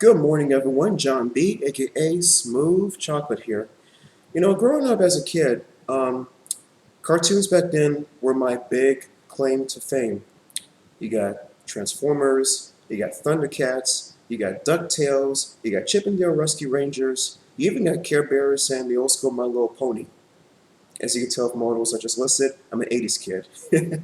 Good morning, everyone. John B, aka Smooth Chocolate here. Growing up as a kid, cartoons back then were my big claim to fame. You got Transformers, you got Thundercats, you got DuckTales, you got Chip and Dale Rescue Rangers, you even got Care Bears and the old school My Little Pony. As you can tell from all those I just listed, I'm an 80s kid.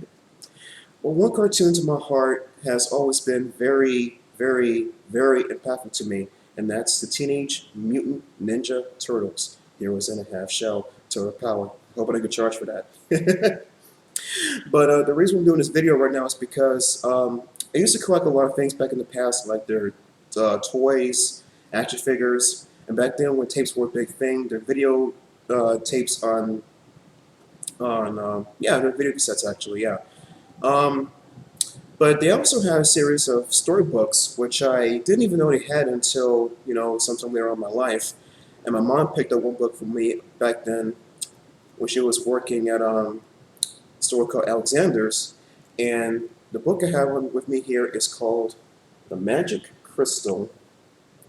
Well, one cartoon to my heart has always been very, very, very impactful to me, and that's the Teenage Mutant Ninja Turtles. Heroes in a half shell, turtle power. Hope I don't get charged for that. But the reason I'm doing this video right now is because I used to collect a lot of things back in the past, like their toys, action figures, and back then when tapes were a big thing, their video tapes on their video cassettes actually, yeah. Um, but they also had a series of storybooks, which I didn't even know they had until, sometime later on in my life. And my mom picked up one book for me back then when she was working at a store called Alexander's. And the book I have with me here is called The Magic Crystal.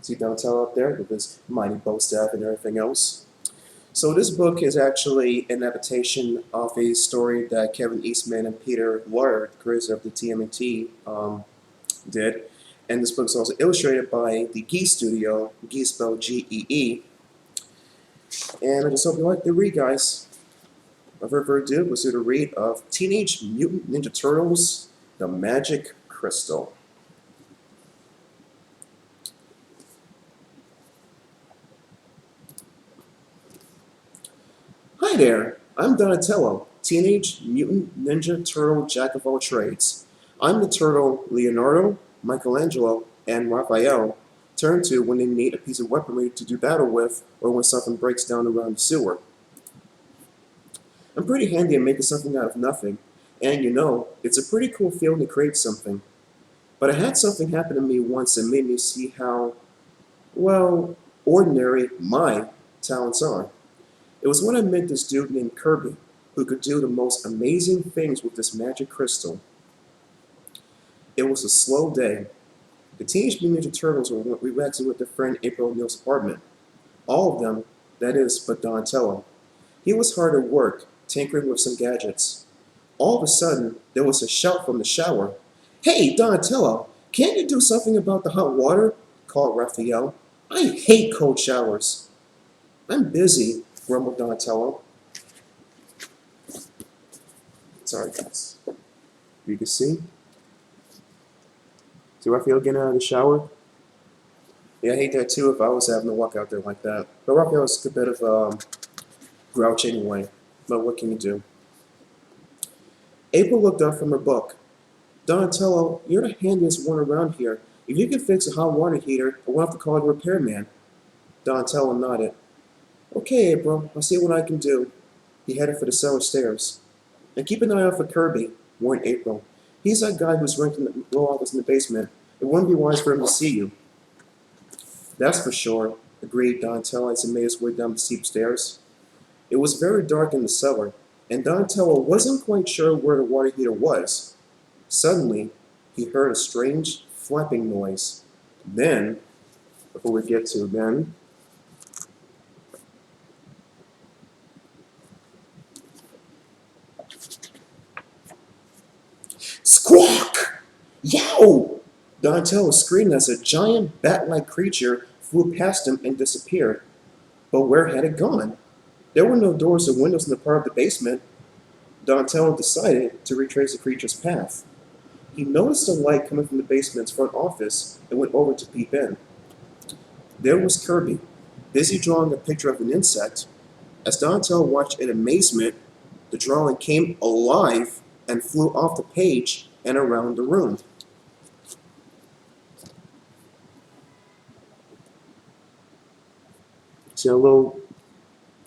See Donatello up there with his mighty bow staff and everything else. So this book is actually an adaptation of a story that Kevin Eastman and Peter Laird, creators of the TMNT, did. And this book is also illustrated by the Geese Studio, Geese spelled G-E-E. And I just hope you like the read, guys. Without further ado, let's do the read of Teenage Mutant Ninja Turtles, The Magic Crystal. Hi there, I'm Donatello, Teenage Mutant Ninja Turtle Jack of all trades. I'm the turtle Leonardo, Michelangelo, and Raphael turn to when they need a piece of weaponry to do battle with or when something breaks down around the sewer. I'm pretty handy at making something out of nothing, and it's a pretty cool feeling to create something. But I had something happen to me once that made me see how, well, ordinary my talents are. It was when I met this dude named Kirby, who could do the most amazing things with this magic crystal. It was a slow day. The Teenage Mutant Ninja Turtles were relaxing with their friend April O'Neil's apartment. All of them, that is, but Donatello. He was hard at work, tinkering with some gadgets. All of a sudden, there was a shout from the shower. "Hey, Donatello, can't you do something about the hot water?" called Raphael. "I hate cold showers." "I'm busy," grumbled Donatello. Sorry, guys. You can see? See Raphael getting out of the shower? Yeah, I hate that too if I was having to walk out there like that. But Raphael's a bit of grouch anyway. But what can you do? April looked up from her book. "Donatello, you're the handiest one around here. If you can fix a hot water heater, I will have to call the repairman." Donatello nodded. "Okay, April, I'll see what I can do." He headed for the cellar stairs. "And keep an eye out for Kirby," warned April. "He's that guy who's renting the little office in the basement. It wouldn't be wise for him to see you." "That's for sure," agreed Donatello as he made his way down the steep stairs. It was very dark in the cellar, and Donatello wasn't quite sure where the water heater was. Suddenly, he heard a strange flapping noise. Then, before we get to then, squawk! Yow! Donatello screamed as a giant bat-like creature flew past him and disappeared. But where had it gone? There were no doors or windows in the part of the basement. Donatello decided to retrace the creature's path. He noticed a light coming from the basement's front office and went over to peep in. There was Kirby, busy drawing a picture of an insect. As Donatello watched in amazement, the drawing came alive and flew off the page and around the room. See a little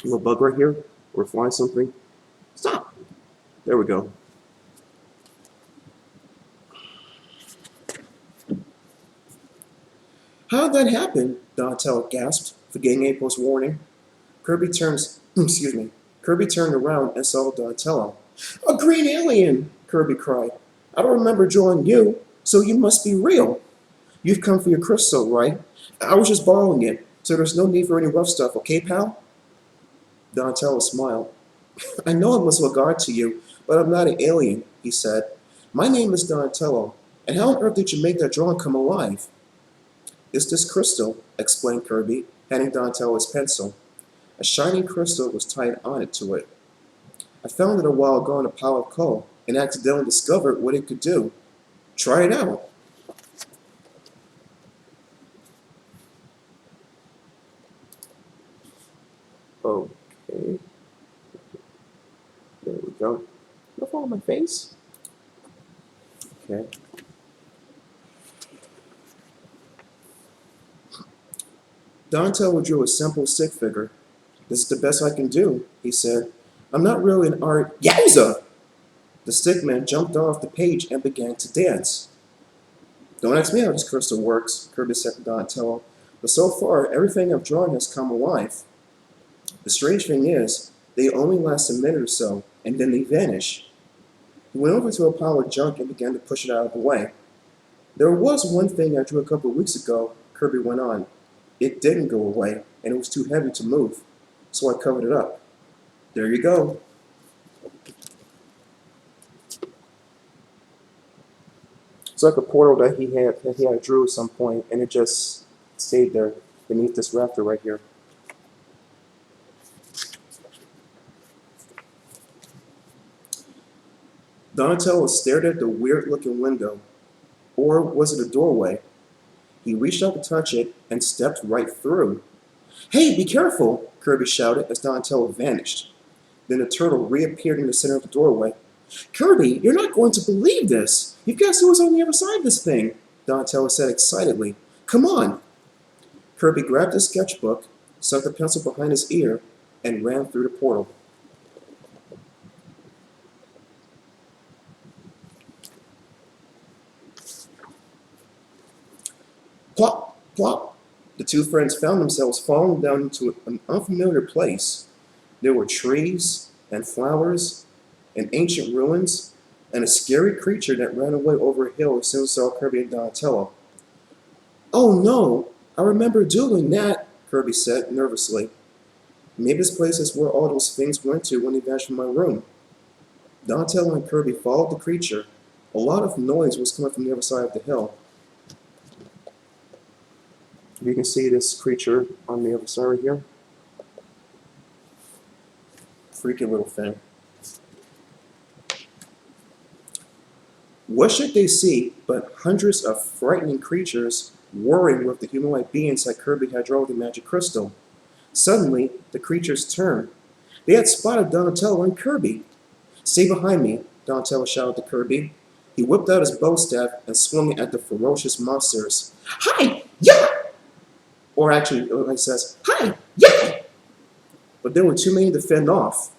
bug right here? Or fly something? Stop! There we go. "How did that happen?" Donatello gasped, forgetting April's warning. Kirby Kirby turned around and saw Donatello. "A green alien!" Kirby cried. "I don't remember drawing you, so you must be real." You've come for your crystal, right? I was just borrowing it, so there's no need for any rough stuff, okay, pal? Donatello smiled. I know I'm a guard to you, but I'm not an alien, he said. My name is Donatello, and how on earth did you make that drawing come alive? It's this crystal, explained Kirby, handing Donatello his pencil. A shining crystal was tied on it to it. I found it a while ago in a pile of coal, and accidentally discovered what it could do. Try it out. Okay, there we go. No fall on my face. Okay. Donatello drew a simple stick figure. This is the best I can do, he said. I'm not really an art. Yowza! The stickman jumped off the page and began to dance. Don't ask me how this crystal works, Kirby said to Donatello, but so far everything I've drawn has come alive. The strange thing is, they only last a minute or so, and then they vanish. He went over to a pile of junk and began to push it out of the way. There was one thing I drew a couple of weeks ago, Kirby went on. It didn't go away, and it was too heavy to move, so I covered it up. There you go. It's like a portal that he had drew at some point, and it just stayed there beneath this rafter right here. Donatello stared at the weird-looking window. Or was it a doorway? He reached out to touch it and stepped right through. Hey, be careful! Kirby shouted as Donatello vanished. Then the turtle reappeared in the center of the doorway. Kirby, you're not going to believe this! You've got to see what's on the other side of this thing, Donatello said excitedly. Come on! Kirby grabbed his sketchbook, stuck the pencil behind his ear, and ran through the portal. Plop, plop. The two friends found themselves falling down into an unfamiliar place. There were trees and flowers and ancient ruins and a scary creature that ran away over a hill as soon as it saw Kirby and Donatello. Oh no, I remember doing that, Kirby said nervously. Maybe this place is where all those things went to when they vanished from my room. Donatello and Kirby followed the creature. A lot of noise was coming from the other side of the hill. You can see this creature on the other side right here. Freaky little thing. What should they see but hundreds of frightening creatures warring with the human-like beings that Kirby had drawn with the magic crystal? Suddenly, the creatures turned. They had spotted Donatello and Kirby. Stay behind me, Donatello shouted to Kirby. He whipped out his bow staff and swung it at the ferocious monsters. Hi! Yeah! Or actually, it says, hi! Yeah! But there were too many to fend off.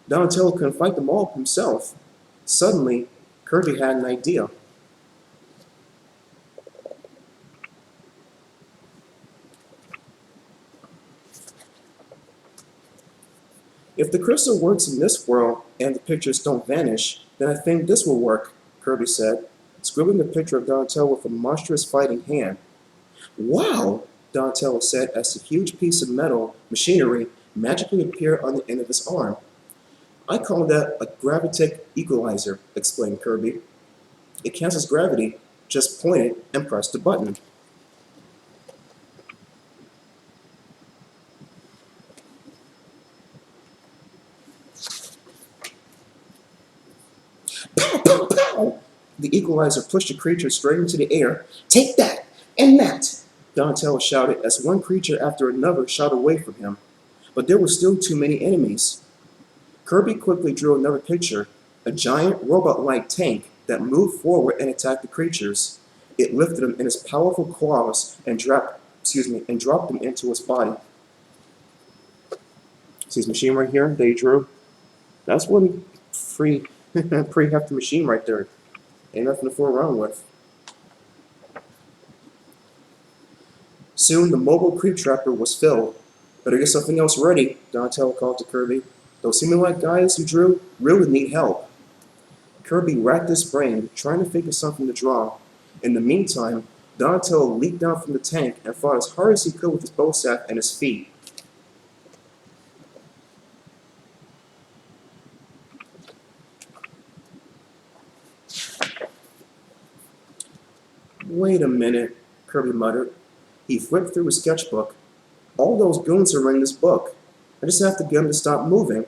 Donatello couldn't fight them all himself. Suddenly, Kirby had an idea. If the crystal works in this world and the pictures don't vanish, then I think this will work, Kirby said, scribbling a picture of Donatello with a monstrous fighting hand. Wow, Donatello said as a huge piece of metal machinery magically appeared on the end of his arm. I call that a gravitic equalizer, explained Kirby. It cancels gravity. Just point it and press the button. Pow, pow, pow! The equalizer pushed the creature straight into the air. Take that! And that! Donatello shouted as one creature after another shot away from him. But there were still too many enemies. Kirby quickly drew another picture, a giant robot-like tank that moved forward and attacked the creatures. It lifted them in its powerful claws and dropped them into its body. See this machine right here that he drew? That's one pretty hefty machine right there. Ain't nothing to fool around with. Soon the mobile creep trapper was filled. Better get something else ready, Donatello called to Kirby. Those seeming-like guys you drew really need help. Kirby racked his brain, trying to think of something to draw. In the meantime, Donatello leaped down from the tank and fought as hard as he could with his bow staff and his feet. Wait a minute, Kirby muttered. He flipped through his sketchbook. All those goons are in this book. I just have to get them to stop moving.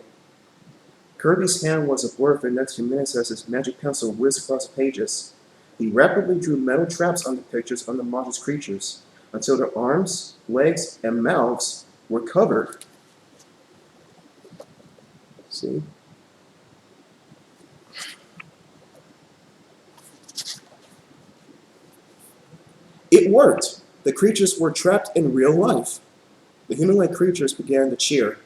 Kirby's hand was a blur for the next few minutes as his magic pencil whizzed across the pages. He rapidly drew metal traps on the pictures of the monstrous creatures until their arms, legs, and mouths were covered. See? It worked! The creatures were trapped in real life. The human-like creatures began to cheer.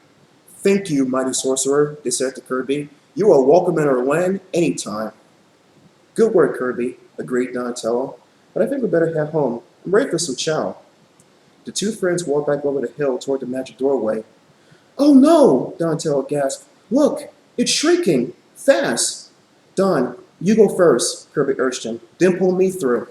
Thank you, mighty sorcerer, they said to Kirby. You are welcome in our land anytime. Good work, Kirby, agreed Donatello. But I think we better head home. I'm ready for some chow. The two friends walked back over the hill toward the magic doorway. Oh no! Donatello gasped. Look! It's shrieking! Fast! Don, you go first, Kirby urged him. Then pull me through.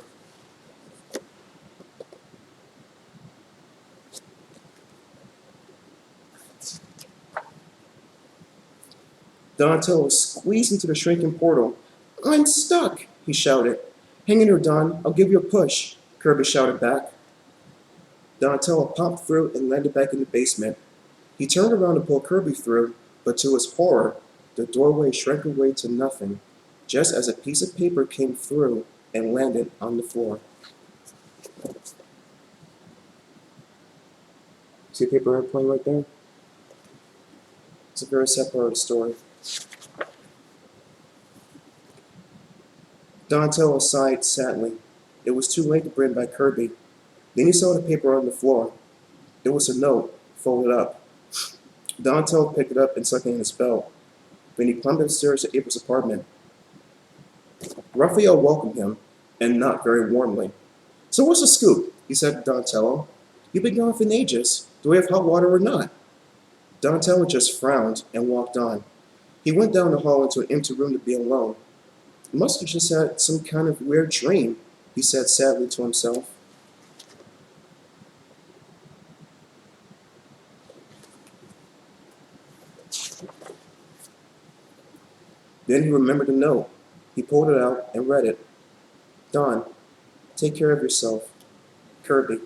Donatello squeezed into the shrinking portal. I'm stuck, he shouted. Hang in there, Don. I'll give you a push, Kirby shouted back. Donatello popped through and landed back in the basement. He turned around to pull Kirby through, but to his horror, the doorway shrank away to nothing, just as a piece of paper came through and landed on the floor. See a paper airplane right there? It's a very sad part of the story. Donatello sighed sadly. It was too late to bring back Kirby. Then he saw the paper on the floor. It was a note, folded up. Donatello picked it up and stuck it in his belt. Then he climbed upstairs to April's apartment. Raphael welcomed him, and not very warmly. So what's the scoop? He said to Donatello. You've been gone for ages. Do we have hot water or not? Donatello just frowned and walked on. He went down the hall into an empty room to be alone. Must have just had some kind of weird dream, he said sadly to himself. Then he remembered the note. He pulled it out and read it. Don, take care of yourself. Kirby.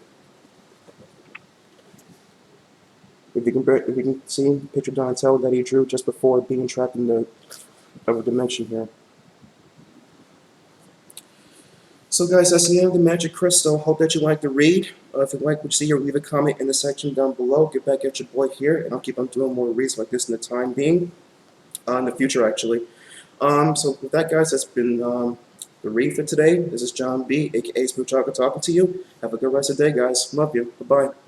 If you can see, picture Donatello that he drew just before being trapped in the other dimension here. So guys, that's the end of the Magic Crystal. Hope that you like the read. If you like what you see here, leave a comment in the section down below. Get back at your boy here, and I'll keep on doing more reads like this in the time being. In the future, actually. So with that, guys, that's been the read for today. This is John B, aka Smooth Chocolate, talking to you. Have a good rest of the day, guys. Love you. Bye-bye.